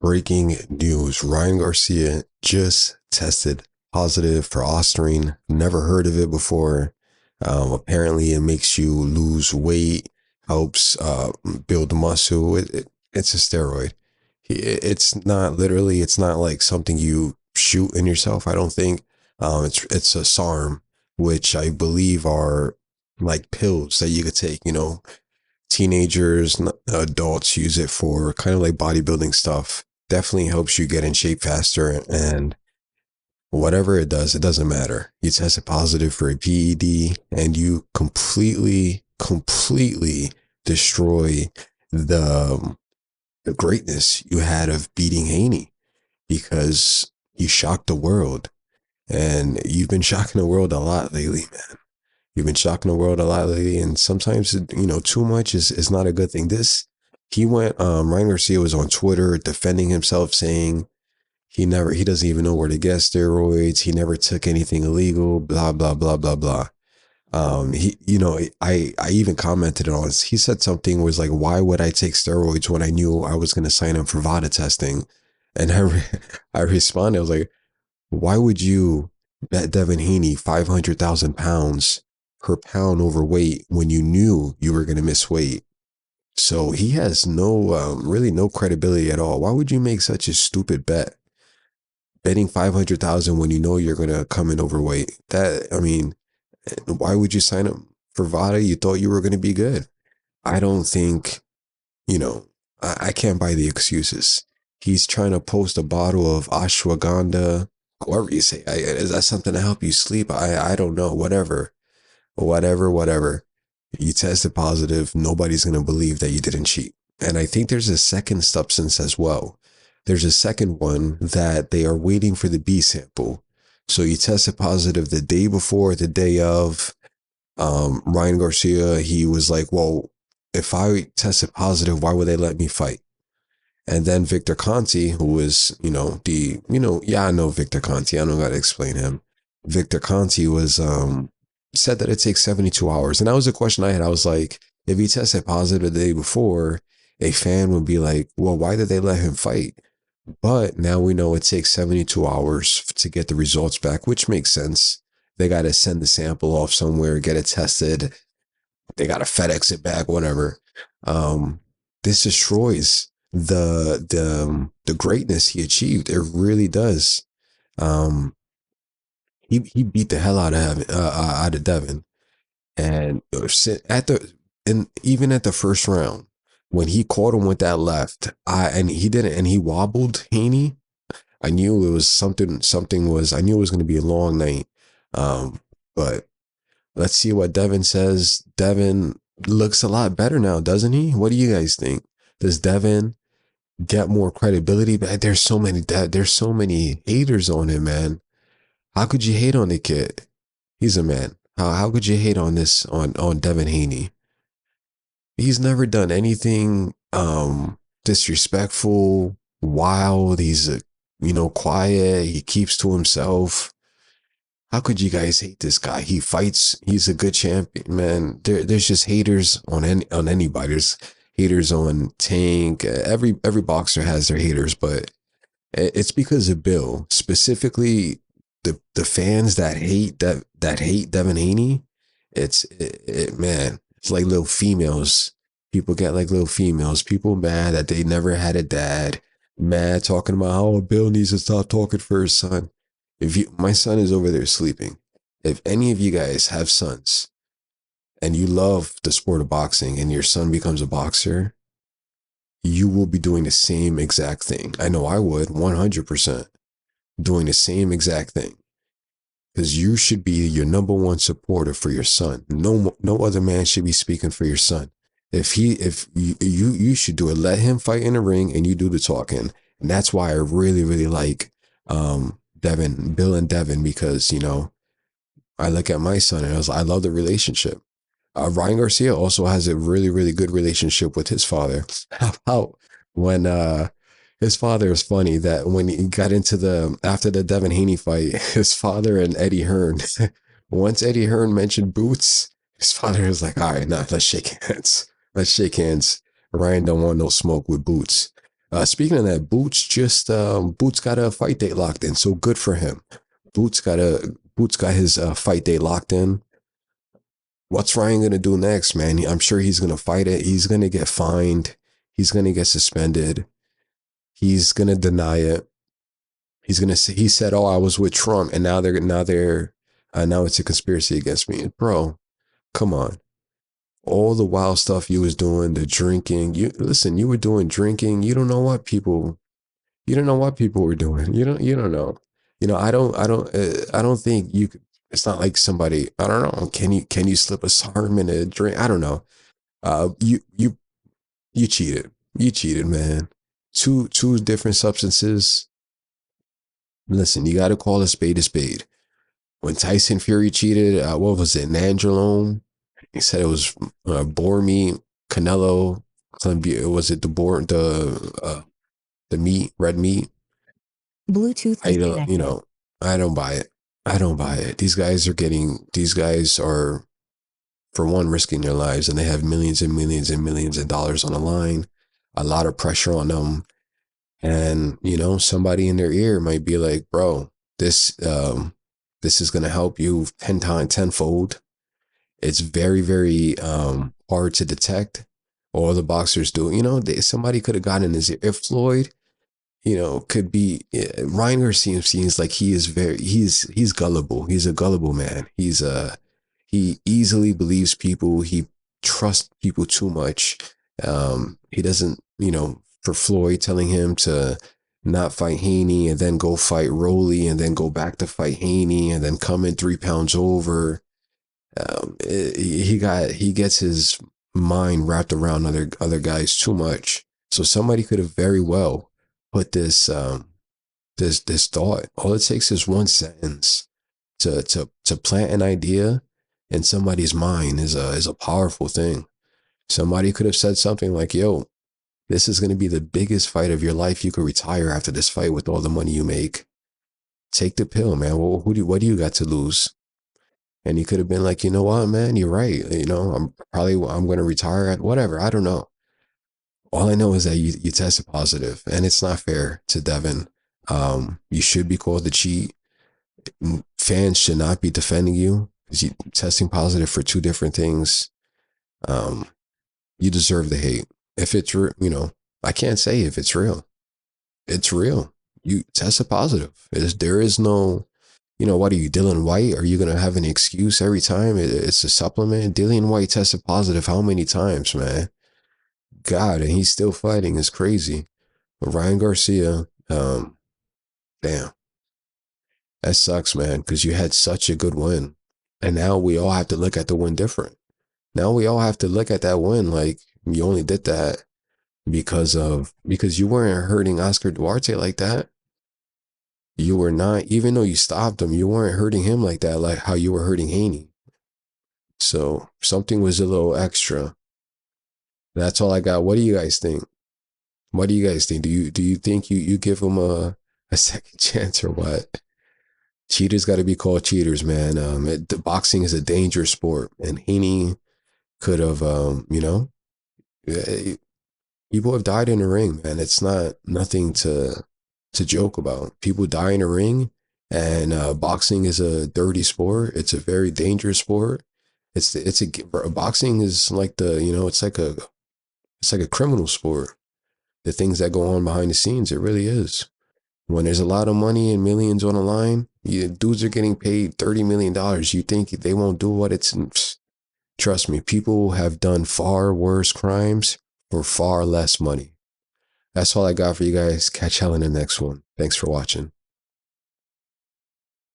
Breaking news. Ryan Garcia just tested positive for ostarine. Never heard of it before. Apparently, it makes you lose weight, helps build muscle. It's a steroid. It's not literally, it's not like something you shoot in yourself, I don't think. It's a SARM, which I believe are like pills that you could take, teenagers, adults use it for kind of like bodybuilding stuff. Definitely helps you get in shape faster. And whatever it does, it doesn't matter. You tested positive for a PED and you completely destroy the, the greatness you had of beating Haney because you shocked the world. And you've been shocking the world a lot lately, man. You've been shocking the world a lot lately, and sometimes too much is not a good thing. Ryan Garcia was on Twitter defending himself, saying he doesn't even know where to get steroids. He never took anything illegal. Blah blah blah blah blah. I even commented on. He said something was like, "Why would I take steroids when I knew I was going to sign up for VADA testing?" And I responded, I was like, "Why would you bet Devin Haney 500,000 pounds per pound overweight when you knew you were going to miss weight?" So he has really no credibility at all. Why would you make such a stupid bet? Betting 500,000 when you know you're going to come in overweight. Why would you sign up for VADA? You thought you were going to be good. I don't think, you know, I can't buy the excuses. He's trying to post a bottle of ashwagandha, whatever you say. Is that something to help you sleep? I don't know. Whatever. You tested positive. Nobody's going to believe that you didn't cheat. And I think there's a second substance as well. There's a second one that they are waiting for the B sample. So you tested positive the day before, the day of. Ryan Garcia, he was like, well, if I tested positive, why would they let me fight? And then Victor Conti, who was, I know Victor Conti. I don't got to explain him. Victor Conti was, said that it takes 72 hours. And that was a question I had. I was like, if he tested positive the day before, a fan would be like, well, why did they let him fight? But now we know it takes 72 hours to get the results back, which makes sense. They got to send the sample off somewhere, get it tested. They got to FedEx it back, whatever. This destroys the greatness he achieved. It really does. He beat the hell out of Devin, and even at the first round when he caught him with that left, he wobbled Haney. I knew it was something. I knew it was going to be a long night. But let's see what Devin says. Devin looks a lot better now, doesn't he? What do you guys think? Does Devin get more credibility? But there's so many haters on him, man. How could you hate on the kid? He's a man. How could you hate on on Devin Haney? He's never done anything disrespectful, wild. He's quiet. He keeps to himself. How could you guys hate this guy? He fights. He's a good champion, man. There's just haters on anybody. There's haters on Tank. Every boxer has their haters, but it's because of Bill. Specifically, the fans that hate Devin Haney. Man, it's like little females. People get like little females. People mad that they never had a dad. Mad talking about how Bill needs to stop talking for his son. My son is over there sleeping. If any of you guys have sons and you love the sport of boxing and your son becomes a boxer, you will be doing the same exact thing. I know I would, 100%, doing the same exact thing. Because you should be your number one supporter for your son. No other man should be speaking for your son. If you should do it. Let him fight in the ring and you do the talking. And that's why I really, really like Bill and Devin, because I look at my son and I love the relationship. Ryan Garcia also has a really, really good relationship with his father. How when his father is funny that when he got into after the Devin Haney fight, his father and Eddie Hearn, once Eddie Hearn mentioned boots, his father was like, all right, nah, let's shake hands. Let's shake hands. Ryan don't want no smoke with boots. Speaking of that, Boots got a fight date locked in, so good for him. Boots got his fight date locked in. What's Ryan gonna do next, man? I'm sure he's gonna fight it. He's gonna get fined. He's gonna get suspended. He's gonna deny it. He's gonna say he said, "Oh, I was with Trump," and now it's a conspiracy against me, bro. Come on, all the wild stuff you was doing, the drinking. You listen, you were doing drinking. You don't know what people were doing. You don't know. I don't think you could. It's not like somebody. I don't know. Can you slip a SARM in a drink? I don't know. You cheated. You cheated, man. Two different substances. Listen, you got to call a spade a spade. When Tyson Fury cheated, what was it? Nandrolone. He said it was boar meat. Canelo. Was it the meat, red meat? Bluetooth disconnected. I don't buy it. I don't buy it. These guys are, for one, risking their lives, and they have millions and millions and millions of dollars on the line, a lot of pressure on them. And, somebody in their ear might be like, bro, this is going to help you 10 times, tenfold. It's very, very hard to detect. All the boxers do. Somebody could have gotten in his ear. If Floyd, could be Ryan Garcia seems like he's gullible. He's a gullible man. He easily believes people. He trusts people too much. He doesn't, for Floyd telling him to not fight Haney and then go fight Rowley and then go back to fight Haney and then come in 3 pounds over. He gets his mind wrapped around other guys too much. So somebody could have very well put this thought. All it takes is one sentence to plant an idea in somebody's mind is a powerful thing. Somebody could have said something like, "Yo, this is going to be the biggest fight of your life. You could retire after this fight with all the money you make. Take the pill, man. Well, what do you got to lose?" And he could have been like, "You know what, man? You're right. I'm going to retire at whatever. I don't know. All I know is that you tested positive, and it's not fair to Devin. You should be called to cheat. Fans should not be defending you because you testing positive for two different things. Um, you deserve the hate. If it's real, I can't say if it's real. It's real. You tested positive. There is no, what are you, Dylan White? Are you gonna have an excuse every time it's a supplement? Dylan White tested positive how many times, man? God, and he's still fighting. It's crazy. But Ryan Garcia, damn, that sucks, man, because you had such a good win. And now we all have to look at the win different. Now we all have to look at that win like you only did that because you weren't hurting Oscar Duarte like that. You were not, even though you stopped him, you weren't hurting him like that, like how you were hurting Haney. So something was a little extra. That's all I got. What do you guys think? What do you guys think? Do you think you give him a second chance or what? Cheaters got to be called cheaters, man. The boxing is a dangerous sport, and Haney could have, people have died in the ring, man. It's not nothing to joke about. People die in the ring, and boxing is a dirty sport. It's a very dangerous sport. Boxing is like it's like a criminal sport. The things that go on behind the scenes, it really is. When there's a lot of money and millions on the line, dudes are getting paid $30 million. You think they won't do what it's? Trust me, people have done far worse crimes for far less money. That's all I got for you guys. Catch y'all in the next one. Thanks for watching.